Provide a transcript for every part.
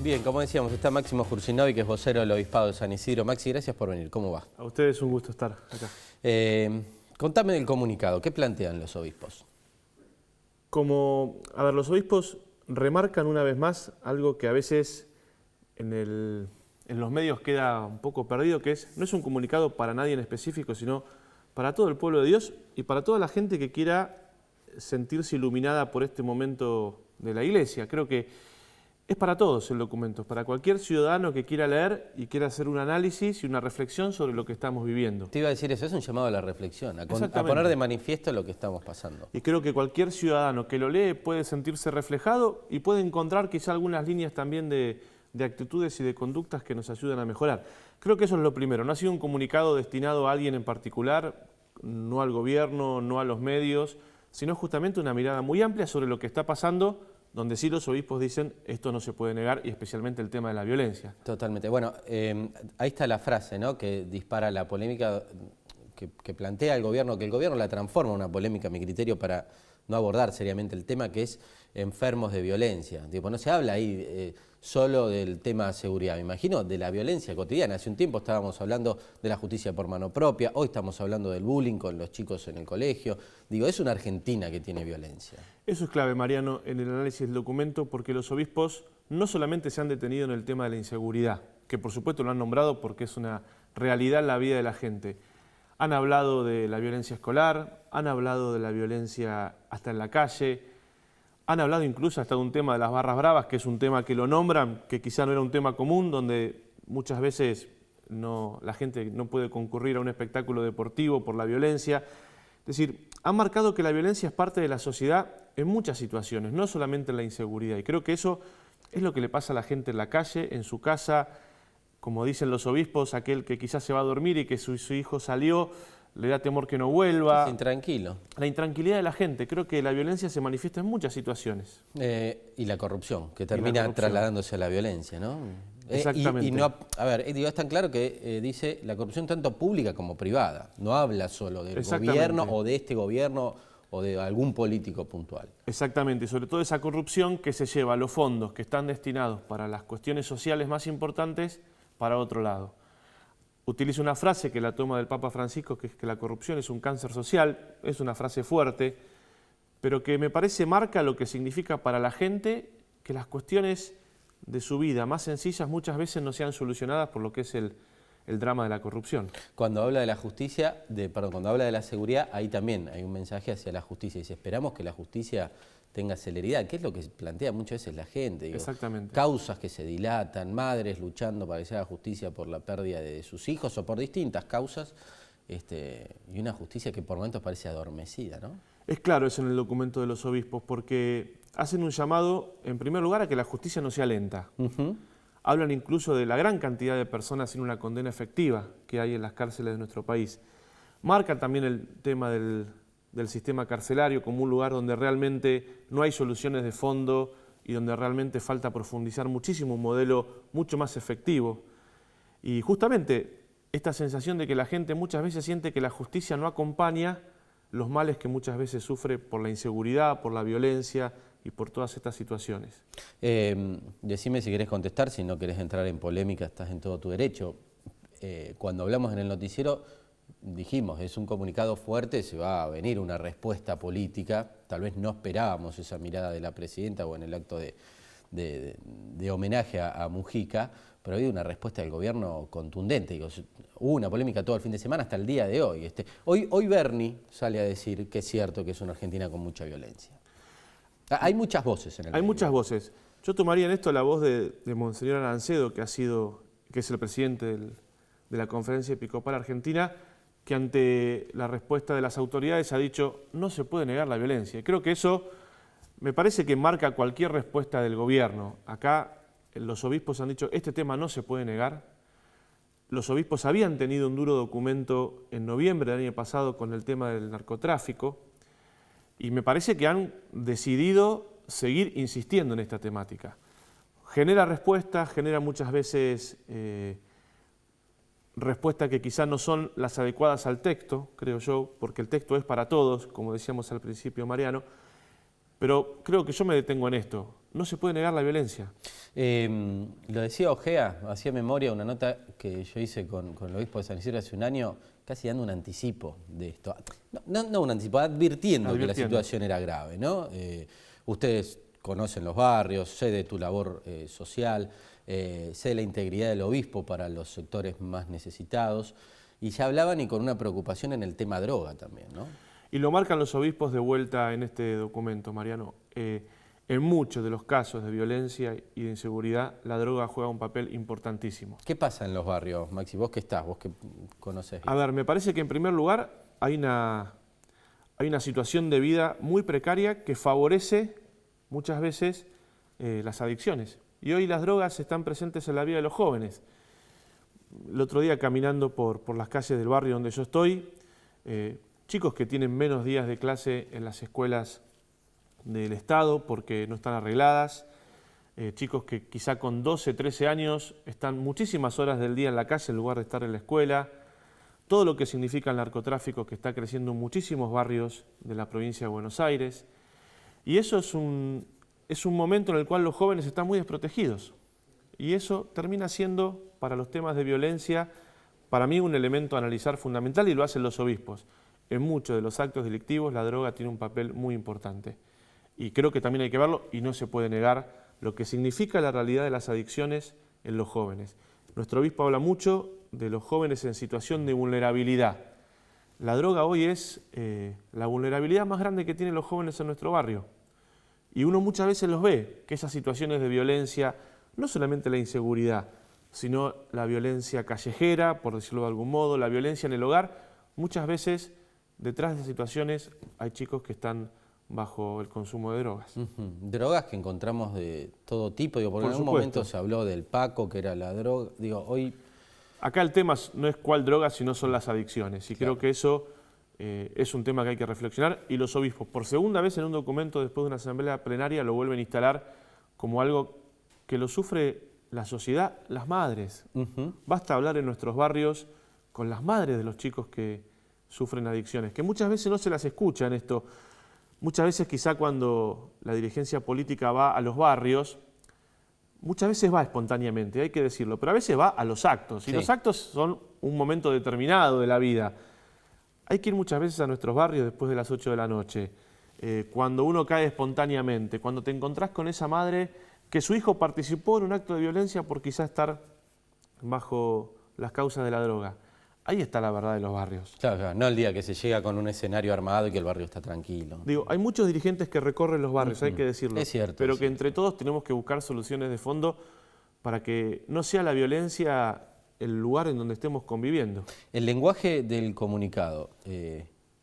Bien, como decíamos, está Máximo Jurcinovi, que es vocero del Obispado de San Isidro. Maxi, gracias por venir. ¿Cómo va? A ustedes es un gusto estar acá. Contame del comunicado. ¿Qué plantean los obispos? Los obispos remarcan una vez más algo que a veces en los medios queda un poco perdido, que no es un comunicado para nadie en específico, sino para todo el pueblo de Dios y para toda la gente que quiera sentirse iluminada por este momento de la Iglesia. Creo que es para todos el documento, para cualquier ciudadano que quiera leer y quiera hacer un análisis y una reflexión sobre lo que estamos viviendo. Te iba a decir eso, es un llamado a la reflexión, a poner de manifiesto lo que estamos pasando. Y creo que cualquier ciudadano que lo lee puede sentirse reflejado y puede encontrar quizá algunas líneas también de actitudes y de conductas que nos ayudan a mejorar. Creo que eso es lo primero, no ha sido un comunicado destinado a alguien en particular, no al gobierno, no a los medios, sino justamente una mirada muy amplia sobre lo que está pasando, donde sí los obispos dicen esto no se puede negar, y especialmente el tema de la violencia. Totalmente. Bueno, ahí está la frase, ¿no?, que dispara la polémica que plantea el gobierno, que el gobierno la transforma en una polémica, a mi criterio, para no abordar seriamente el tema, que es enfermos de violencia. Tipo, no se habla ahí solo del tema de seguridad, me imagino de la violencia cotidiana. Hace un tiempo estábamos hablando de la justicia por mano propia, hoy estamos hablando del bullying con los chicos en el colegio. Digo, es una Argentina que tiene violencia. Eso es clave, Mariano, en el análisis del documento, porque los obispos no solamente se han detenido en el tema de la inseguridad, que por supuesto lo han nombrado porque es una realidad en la vida de la gente. Han hablado de la violencia escolar, han hablado de la violencia hasta en la calle, han hablado incluso hasta de un tema de las barras bravas, que es un tema que lo nombran, que quizá no era un tema común, donde muchas veces la gente no puede concurrir a un espectáculo deportivo por la violencia. Es decir, han marcado que la violencia es parte de la sociedad en muchas situaciones, no solamente en la inseguridad. Y creo que eso es lo que le pasa a la gente en la calle, en su casa. Como dicen los obispos, aquel que quizás se va a dormir y que su hijo salió, le da temor que no vuelva. Es intranquilo. La intranquilidad de la gente. Creo que la violencia se manifiesta en muchas situaciones. Y la corrupción, que termina trasladándose a la violencia, ¿no? Exactamente. Es tan claro que dice la corrupción tanto pública como privada. No habla solo del gobierno o de este gobierno o de algún político puntual. Exactamente, y sobre todo esa corrupción que se lleva los fondos que están destinados para las cuestiones sociales más importantes para otro lado. Utilizo una frase que la toma del Papa Francisco, que es que la corrupción es un cáncer social, es una frase fuerte, pero que me parece marca lo que significa para la gente que las cuestiones de su vida más sencillas muchas veces no sean solucionadas por lo que es el drama de la corrupción. Cuando habla de la justicia, cuando habla de la seguridad, ahí también hay un mensaje hacia la justicia. Dice, esperamos que la justicia tenga celeridad, que es lo que plantea muchas veces la gente. Digo, exactamente. Causas que se dilatan, madres luchando para que se haga justicia por la pérdida de sus hijos o por distintas causas, y una justicia que por momentos parece adormecida, ¿no? Es claro eso en el documento de los obispos, porque hacen un llamado, en primer lugar, a que la justicia no sea lenta. Hablan incluso de la gran cantidad de personas sin una condena efectiva que hay en las cárceles de nuestro país. Marcan también el tema del sistema carcelario como un lugar donde realmente no hay soluciones de fondo y donde realmente falta profundizar muchísimo un modelo mucho más efectivo. Y justamente esta sensación de que la gente muchas veces siente que la justicia no acompaña los males que muchas veces sufre por la inseguridad, por la violencia y por todas estas situaciones. Decime si querés contestar, si no querés entrar en polémica, estás en todo tu derecho. Cuando hablamos en el noticiero, dijimos, es un comunicado fuerte, se va a venir una respuesta política, tal vez no esperábamos esa mirada de la presidenta o en el acto de homenaje a Mujica, pero ha habido una respuesta del gobierno contundente. Digo, hubo una polémica todo el fin de semana hasta el día de hoy. Hoy Bernie sale a decir que es cierto que es una Argentina con mucha violencia. Hay muchas voces en el medio. Hay muchas voces. Yo tomaría en esto la voz de Monseñor Arancedo, que es el presidente de la Conferencia Episcopal Argentina, que ante la respuesta de las autoridades ha dicho no se puede negar la violencia. Y creo que eso me parece que marca cualquier respuesta del gobierno. Acá los obispos han dicho este tema no se puede negar. Los obispos habían tenido un duro documento en noviembre del año pasado con el tema del narcotráfico y me parece que han decidido seguir insistiendo en esta temática. Genera respuestas, genera muchas veces respuestas que quizás no son las adecuadas al texto, creo yo, porque el texto es para todos, como decíamos al principio, Mariano, pero creo que yo me detengo en esto. No se puede negar la violencia. Lo decía Ojea, hacía memoria una nota que yo hice con el obispo de San Isidro hace un año, casi dando un anticipo de esto. No un anticipo, advirtiendo que la situación era grave, ¿no? Ustedes conocen los barrios, sé de tu labor social, sé de la integridad del obispo para los sectores más necesitados, y ya hablaban y con una preocupación en el tema droga también, ¿no? Y lo marcan los obispos de vuelta en este documento, Mariano. En muchos de los casos de violencia y de inseguridad, la droga juega un papel importantísimo. ¿Qué pasa en los barrios, Maxi? ¿Vos que estás? ¿Vos que conocés? A ver, me parece que en primer lugar hay una situación de vida muy precaria que favorece muchas veces las adicciones. Y hoy las drogas están presentes en la vida de los jóvenes. El otro día caminando por las calles del barrio donde yo estoy, chicos que tienen menos días de clase en las escuelas del Estado porque no están arregladas, chicos que quizá con 12, 13 años están muchísimas horas del día en la calle en lugar de estar en la escuela, todo lo que significa el narcotráfico que está creciendo en muchísimos barrios de la provincia de Buenos Aires, y eso es un momento en el cual los jóvenes están muy desprotegidos, y eso termina siendo, para los temas de violencia, para mí un elemento a analizar fundamental, y lo hacen los obispos. En muchos de los actos delictivos la droga tiene un papel muy importante. Y creo que también hay que verlo y no se puede negar lo que significa la realidad de las adicciones en los jóvenes. Nuestro obispo habla mucho de los jóvenes en situación de vulnerabilidad. La droga hoy es la vulnerabilidad más grande que tienen los jóvenes en nuestro barrio. Y uno muchas veces los ve, que esas situaciones de violencia, no solamente la inseguridad, sino la violencia callejera, por decirlo de algún modo, la violencia en el hogar, muchas veces detrás de situaciones hay chicos que están bajo el consumo de drogas. Drogas que encontramos de todo tipo, digo, porque en algún momento se habló del Paco, que era la droga, digo, hoy... Acá el tema no es cuál droga, sino son las adicciones, y claro, creo que eso es un tema que hay que reflexionar, y los obispos, por segunda vez en un documento después de una asamblea plenaria, lo vuelven a instalar como algo que lo sufre la sociedad, las madres. Basta hablar en nuestros barrios con las madres de los chicos que sufren adicciones, que muchas veces no se las escucha en esto. Muchas veces quizá cuando la dirigencia política va a los barrios, muchas veces va espontáneamente, hay que decirlo, pero a veces va a los actos, y los actos son un momento determinado de la vida. Hay que ir muchas veces a nuestros barrios después de las 8 de la noche, cuando uno cae espontáneamente, cuando te encontrás con esa madre que su hijo participó en un acto de violencia por quizá estar bajo las causas de la droga. Ahí está la verdad de los barrios. Claro, no el día que se llega con un escenario armado y que el barrio está tranquilo. Digo, hay muchos dirigentes que recorren los barrios, hay que decirlo. Es cierto. Pero que entre todos tenemos que buscar soluciones de fondo para que no sea la violencia el lugar en donde estemos conviviendo. El lenguaje del comunicado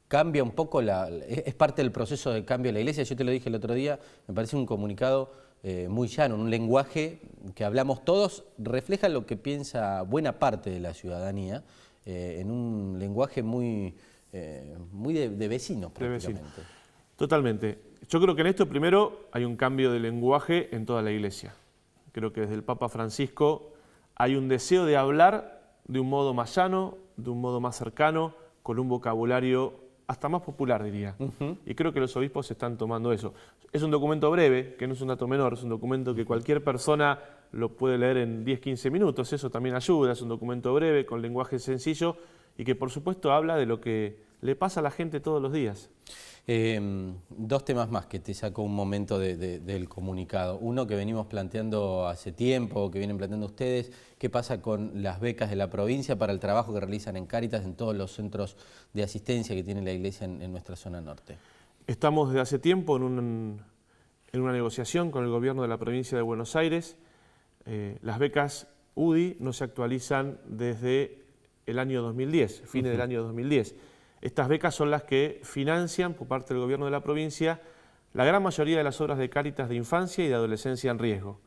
cambia un poco, es parte del proceso de cambio de la Iglesia. Yo te lo dije el otro día, me parece un comunicado muy llano, un lenguaje que hablamos todos, refleja lo que piensa buena parte de la ciudadanía, en un lenguaje muy de vecinos prácticamente. De vecino. Totalmente. Yo creo que en esto primero hay un cambio de lenguaje en toda la Iglesia. Creo que desde el Papa Francisco hay un deseo de hablar de un modo más llano, de un modo más cercano, con un vocabulario hasta más popular, diría. Y creo que los obispos están tomando eso. Es un documento breve, que no es un dato menor, es un documento que cualquier persona lo puede leer en 10-15 minutos, eso también ayuda, es un documento breve, con lenguaje sencillo, y que por supuesto habla de lo que le pasa a la gente todos los días. Dos temas más que te saco un momento del comunicado. Uno que venimos planteando hace tiempo, que vienen planteando ustedes, ¿qué pasa con las becas de la provincia para el trabajo que realizan en Cáritas en todos los centros de asistencia que tiene la Iglesia en nuestra zona norte? Estamos desde hace tiempo en una negociación con el gobierno de la provincia de Buenos Aires. Las becas UDI no se actualizan desde el año 2010, fines del año 2010. Estas becas son las que financian por parte del gobierno de la provincia la gran mayoría de las obras de Cáritas de infancia y de adolescencia en riesgo.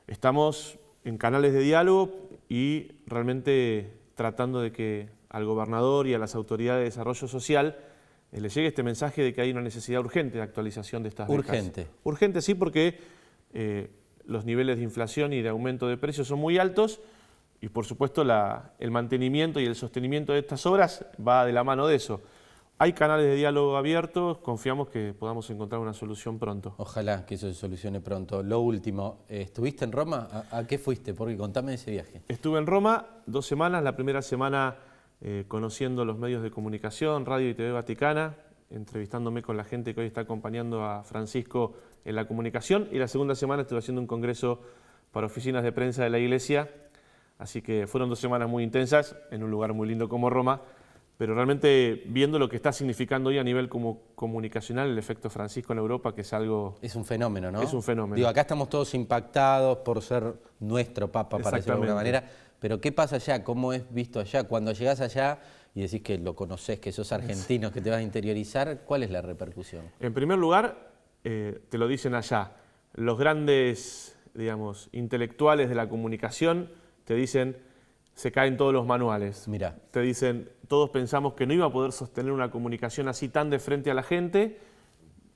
Estamos en canales de diálogo y realmente tratando de que al gobernador y a las autoridades de desarrollo social le llegue este mensaje de que hay una necesidad urgente de actualización de estas becas. Urgente. Urgente sí, porque los niveles de inflación y de aumento de precios son muy altos. Y por supuesto el mantenimiento y el sostenimiento de estas obras va de la mano de eso. Hay canales de diálogo abiertos, confiamos que podamos encontrar una solución pronto. Ojalá que eso se solucione pronto. Lo último, ¿estuviste en Roma? ¿A qué fuiste? Porque contame de ese viaje. Estuve en Roma 2 semanas, la primera semana conociendo los medios de comunicación, Radio y TV Vaticana, entrevistándome con la gente que hoy está acompañando a Francisco en la comunicación, y la segunda semana estuve haciendo un congreso para oficinas de prensa de la Iglesia, así que fueron 2 semanas muy intensas, en un lugar muy lindo como Roma, pero realmente viendo lo que está significando hoy a nivel comunicacional el efecto Francisco en Europa, que es algo... Es un fenómeno, ¿no? Es un fenómeno. Digo, acá estamos todos impactados por ser nuestro Papa, para decirlo de alguna manera, pero ¿qué pasa allá? ¿Cómo es visto allá? Cuando llegás allá y decís que lo conocés, que sos argentino, que te vas a interiorizar, ¿cuál es la repercusión? En primer lugar, te lo dicen allá, los grandes, digamos, intelectuales de la comunicación te dicen, se caen todos los manuales. Mirá. Te dicen, todos pensamos que no iba a poder sostener una comunicación así tan de frente a la gente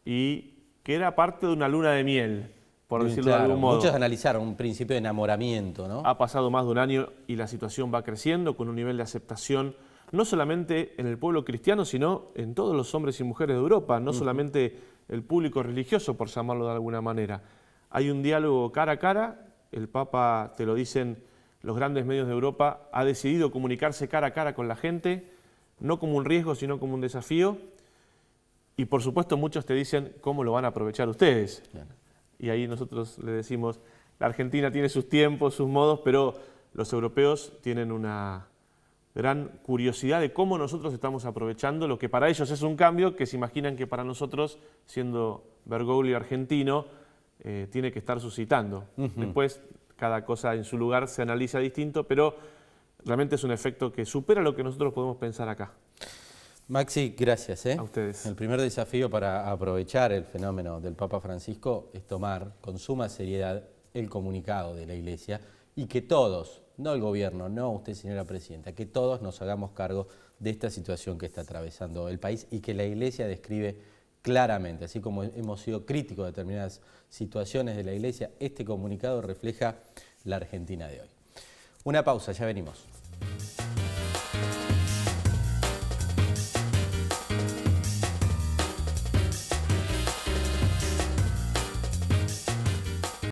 y que era parte de una luna de miel, por decirlo de algún modo. Muchos analizaron un principio de enamoramiento, ¿no? Ha pasado más de un año y la situación va creciendo con un nivel de aceptación no solamente en el pueblo cristiano, sino en todos los hombres y mujeres de Europa, no solamente el público religioso, por llamarlo de alguna manera. Hay un diálogo cara a cara, el Papa, te lo dicen los grandes medios de Europa, ha decidido comunicarse cara a cara con la gente, no como un riesgo, sino como un desafío, y por supuesto muchos te dicen cómo lo van a aprovechar ustedes. Bien. Y ahí nosotros le decimos, la Argentina tiene sus tiempos, sus modos, pero los europeos tienen una gran curiosidad de cómo nosotros estamos aprovechando lo que para ellos es un cambio, que se imaginan que para nosotros, siendo Bergoglio argentino, tiene que estar suscitando. Después, cada cosa en su lugar se analiza distinto, pero realmente es un efecto que supera lo que nosotros podemos pensar acá. Maxi, gracias. A ustedes. El primer desafío para aprovechar el fenómeno del Papa Francisco es tomar con suma seriedad el comunicado de la Iglesia y que todos, no el gobierno, no usted señora presidenta, que todos nos hagamos cargo de esta situación que está atravesando el país y que la Iglesia describe claramente, así como hemos sido críticos de determinadas situaciones de la Iglesia, este comunicado refleja la Argentina de hoy. Una pausa, ya venimos.